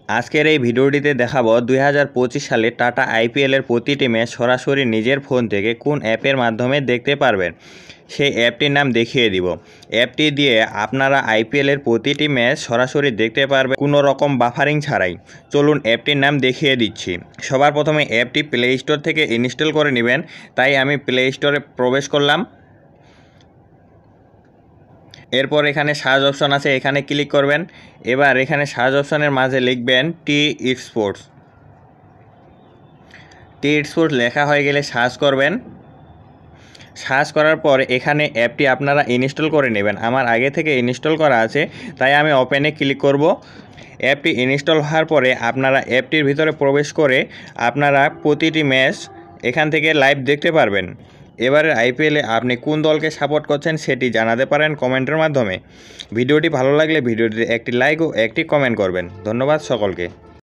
আজকের এই ভিডিওটিতে দেখাবো 2025 সালে টাটা আইপিএলের প্রতিটি ম্যাচ সরাসরি নিজের ফোন থেকে কোন অ্যাপের মাধ্যমে দেখতে পারবেন সেই অ্যাপটির নাম দেখিয়ে দিব। অ্যাপটি দিয়ে আপনারা আইপিএলের প্রতিটি ম্যাচ সরাসরি দেখতে পারবেন কোনো রকম বাফারিং ছাড়াই। চলুন অ্যাপটির নাম দেখিয়ে দিচ্ছি। সবার প্রথমে অ্যাপটি প্লে স্টোর থেকে ইনস্টল করে নেবেন, তাই আমি প্লে স্টোরে প্রবেশ করলাম। এরপর এখানে সার্চ অপশন আছে, এখানে ক্লিক করবেন। এবার এখানে সার্চ অপশনের মাঝে লিখবেন টি স্পোর্টস। টি স্পোর্টস লেখা হয়ে গেলে সার্চ করবেন। সার্চ করার পর এখানে অ্যাপটি আপনারা ইনস্টল করে নেবেন। আমার আগে থেকে ইনস্টল করা আছে, তাই আমি ওপেনে ক্লিক করব। অ্যাপটি ইনস্টল হওয়ার পরে আপনারা অ্যাপটির ভিতরে প্রবেশ করে আপনারা প্রতিটি ম্যাচ এখান থেকে লাইভ দেখতে পারবেন। এবারে আইপিএলে আপনি কোন দলকে সাপোর্ট করছেন সেটি জানাতে পারেন কমেন্টের মাধ্যমে। ভিডিওটি ভালো লাগলে ভিডিওটিতে একটি লাইক ও একটি কমেন্ট করবেন। ধন্যবাদ সকলকে।